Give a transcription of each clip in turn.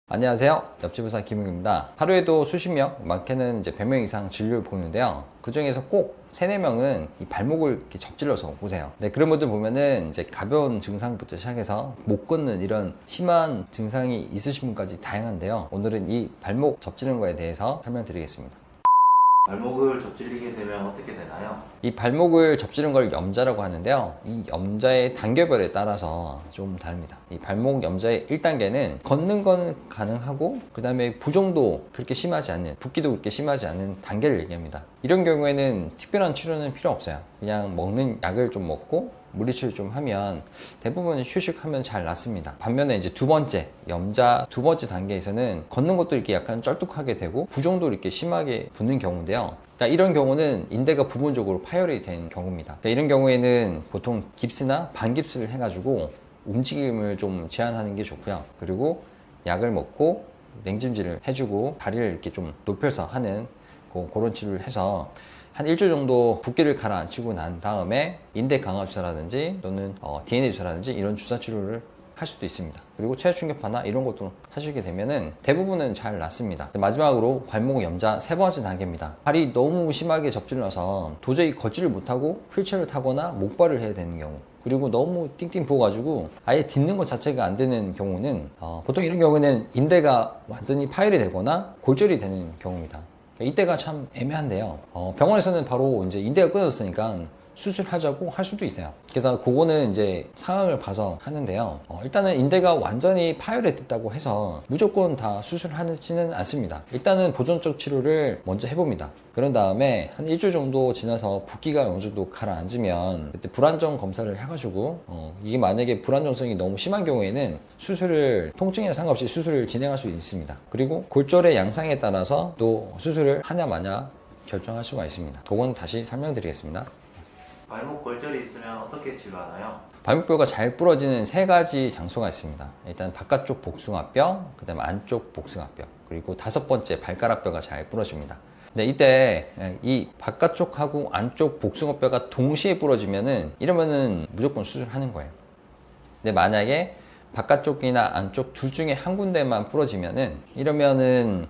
안녕하세요. 옆집 의사 김웅입니다. 하루에도 수십 명, 많게는 이제 100명 이상 진료를 보는데요. 그 중에서 꼭 3, 4명은 이 발목을 이렇게 접질러서 오세요. 네, 그런 분들 보면은 이제 가벼운 증상부터 시작해서 못 걷는 이런 심한 증상이 있으신 분까지 다양한데요. 오늘은 이 발목 접지르는 거에 대해서 설명드리겠습니다. 발목을 접질리게 되면 어떻게 되나요? 이 발목을 접지르는 걸 염자라고 하는데요. 이 염자의 단계별에 따라서 좀 다릅니다. 이 발목 염자의 1단계는 걷는 건 가능하고 그 다음에 부종도 그렇게 심하지 않은, 붓기도 그렇게 심하지 않은 단계를 얘기합니다. 이런 경우에는 특별한 치료는 필요 없어요. 그냥 먹는 약을 좀 먹고 물리치료 좀 하면 대부분 휴식하면 잘 낫습니다. 반면에 이제 두 번째, 염자 두 번째 단계에서는 걷는 것도 이렇게 약간 쩔뚝하게 되고 부종도 이렇게 심하게 붓는 경우인데요. 그러니까 이런 경우는 인대가 부분적으로 파열이 된 경우입니다. 그러니까 이런 경우에는 보통 깁스나 반깁스를 해가지고 움직임을 좀 제한하는 게 좋고요. 그리고 약을 먹고 냉찜질을 해주고 다리를 이렇게 좀 높여서 하는 그런 치료를 해서 한 일주일 정도 붓기를 가라앉히고 난 다음에 인대 강화 주사라든지 또는 DNA 주사라든지 이런 주사 치료를 할 수도 있습니다. 그리고 체외 충격파나 이런 것도 하시게 되면은 대부분은 잘 낫습니다. 마지막으로 발목 염자 3번째 단계입니다. 발이 너무 심하게 접질러서 도저히 걷지를 못하고 휠체어를 타거나 목발을 해야 되는 경우, 그리고 너무 띵띵 부어가지고 아예 딛는 것 자체가 안 되는 경우는 보통 이런 경우는 인대가 완전히 파열이 되거나 골절이 되는 경우입니다. 이때가 참 애매한데요. 병원에서는 바로 이제 인대가 끊어졌으니까 수술하자고 할 수도 있어요. 그래서 그거는 이제 상황을 봐서 하는데요. 일단은 인대가 완전히 파열이 됐다고 해서 무조건 다 수술하지는 않습니다. 일단은 보존적 치료를 먼저 해봅니다. 그런 다음에 한 일주일 정도 지나서 붓기가 어느 정도 가라앉으면 그때 불안정 검사를 해가지고 이게 만약에 불안정성이 너무 심한 경우에는 수술을 통증이나 상관없이 수술을 진행할 수 있습니다. 그리고 골절의 양상에 따라서 또 수술을 하냐 마냐 결정할 수가 있습니다. 그건 다시 설명드리겠습니다. 발목 골절이 있으면 어떻게 치료하나요? 발목뼈가 잘 부러지는 3가지 장소가 있습니다. 일단 바깥쪽 복숭아뼈, 그 다음에 안쪽 복숭아뼈, 그리고 5번째 발가락뼈가 잘 부러집니다. 근데 이때 이 바깥쪽하고 안쪽 복숭아뼈가 동시에 부러지면은 이러면은 무조건 수술하는 거예요. 근데 만약에 바깥쪽이나 안쪽 둘 중에 한 군데만 부러지면은 이러면은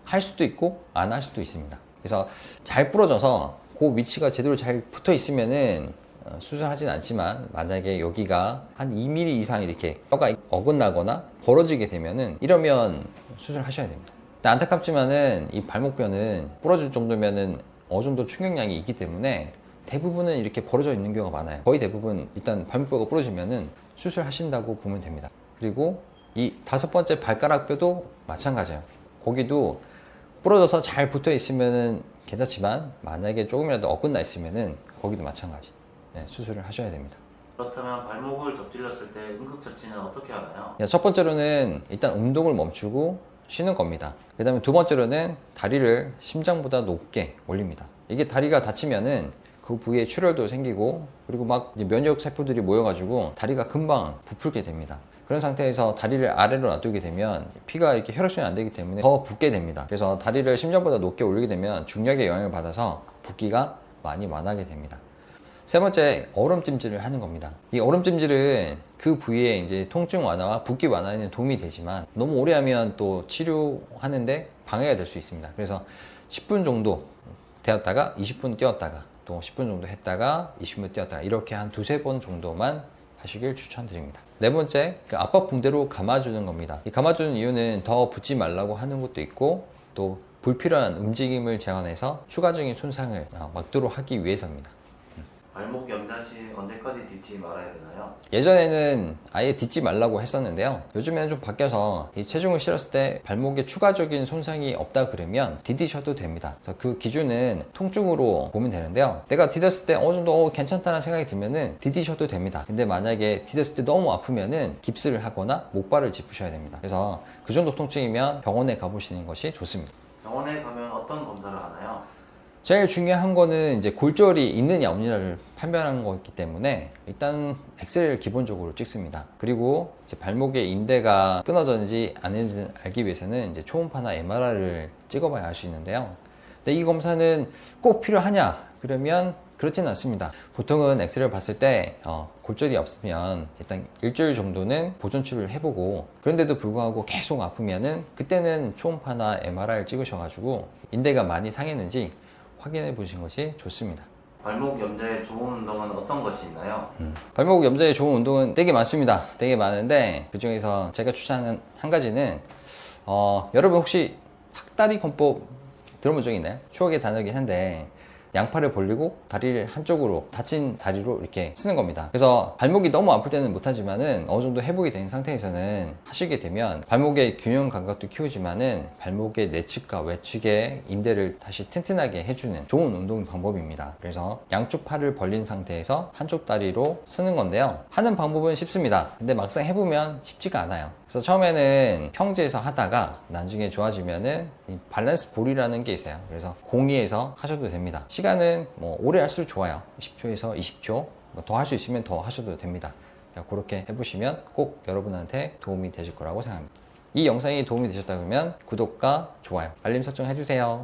할 수도 있고 안 할 수도 있습니다. 그래서 잘 부러져서 그 위치가 제대로 잘 붙어 있으면은 수술하진 않지만 만약에 여기가 한 2mm 이상 이렇게 뼈가 어긋나거나 벌어지게 되면은 이러면 수술하셔야 됩니다. 근데 안타깝지만은 이 발목뼈는 부러질 정도면은 어느 정도 충격량이 있기 때문에 대부분은 이렇게 벌어져 있는 경우가 많아요. 거의 대부분 일단 발목뼈가 부러지면은 수술하신다고 보면 됩니다. 그리고 이 5번째 발가락뼈도 마찬가지예요. 거기도 부러져서 잘 붙어 있으면은 괜찮지만 만약에 조금이라도 어긋나 있으면은 거기도 마찬가지 수술을 하셔야 됩니다. 그렇다면 발목을 접질렀을 때 응급처치는 어떻게 하나요? 첫 번째로는 일단 운동을 멈추고 쉬는 겁니다. 그 다음에 두 번째로는 다리를 심장보다 높게 올립니다. 이게 다리가 다치면은 그 부위에 출혈도 생기고 그리고 막 면역 세포들이 모여가지고 다리가 금방 부풀게 됩니다. 그런 상태에서 다리를 아래로 놔두게 되면 피가 이렇게 혈액순환이 안 되기 때문에 더 붓게 됩니다. 그래서 다리를 심장보다 높게 올리게 되면 중력의 영향을 받아서 붓기가 많이 완화하게 됩니다. 3번째, 얼음찜질을 하는 겁니다. 이 얼음찜질은 그 부위에 이제 통증 완화와 붓기 완화에는 도움이 되지만 너무 오래 하면 또 치료하는데 방해가 될 수 있습니다. 그래서 10분 정도 되었다가 20분 뛰었다가 또 10분 정도 했다가 20분 뛰었다가 이렇게 한 2-3번 정도만 하시길 추천드립니다. 4번째, 압박 붕대로 감아주는 겁니다. 이 감아주는 이유는 더 붓지 말라고 하는 것도 있고 또 불필요한 움직임을 제한해서 추가적인 손상을 막도록 하기 위해서입니다. 발목 염자 시 언제까지 딛지 말아야 되나요? 예전에는 아예 딛지 말라고 했었는데요. 요즘에는 좀 바뀌어서 이 체중을 실었을 때 발목에 추가적인 손상이 없다 그러면 디디셔도 됩니다. 그래서 그 기준은 통증으로 보면 되는데요. 내가 디뎠을 때 어느 정도 괜찮다는 생각이 들면은 디디셔도 됩니다. 근데 만약에 디뎠을 때 너무 아프면은 깁스를 하거나 목발을 짚으셔야 됩니다. 그래서 그 정도 통증이면 병원에 가보시는 것이 좋습니다. 병원에 가면 어떤 검사를 하나요? 제일 중요한 거는 이제 골절이 있느냐 없느냐를 판별하는 거기 때문에 일단 엑스레이를 기본적으로 찍습니다. 그리고 이제 발목의 인대가 끊어졌는지 아닌지 알기 위해서는 이제 초음파나 MRI를 찍어봐야 알 수 있는데요. 근데 이 검사는 꼭 필요하냐? 그러면 그렇지는 않습니다. 보통은 엑스레이를 봤을 때 골절이 없으면 일단 일주일 정도는 보존 치료를 해보고, 그런데도 불구하고 계속 아프면은 그때는 초음파나 MRI를 찍으셔가지고 인대가 많이 상했는지 확인해 보신 것이 좋습니다. 발목 염자에 좋은 운동은 어떤 것이 있나요? 발목 염자에 좋은 운동은 되게 많습니다. 되게 많은데 그 중에서 제가 추천하는 한 가지는 여러분 혹시 학다리 권법 들어본 적 있나요? 추억의 단어이긴 한데 양팔을 벌리고 다리를 한쪽으로, 다친 다리로 이렇게 쓰는 겁니다. 그래서 발목이 너무 아플 때는 못하지만은 어느 정도 회복이 된 상태에서는 하시게 되면 발목의 균형 감각도 키우지만은 발목의 내측과 외측의 인대를 다시 튼튼하게 해주는 좋은 운동 방법입니다. 그래서 양쪽 팔을 벌린 상태에서 한쪽 다리로 쓰는 건데요. 하는 방법은 쉽습니다. 근데 막상 해보면 쉽지가 않아요. 그래서 처음에는 평지에서 하다가 나중에 좋아지면은 이 밸런스 볼이라는 게 있어요. 그래서 공이에서 하셔도 됩니다. 시간은 뭐 오래 할수록 좋아요. 10초에서 20초 더 할 수 있으면 더 하셔도 됩니다. 그렇게 해보시면 꼭 여러분한테 도움이 되실 거라고 생각합니다. 이 영상이 도움이 되셨다면 구독과 좋아요, 알림 설정 해주세요.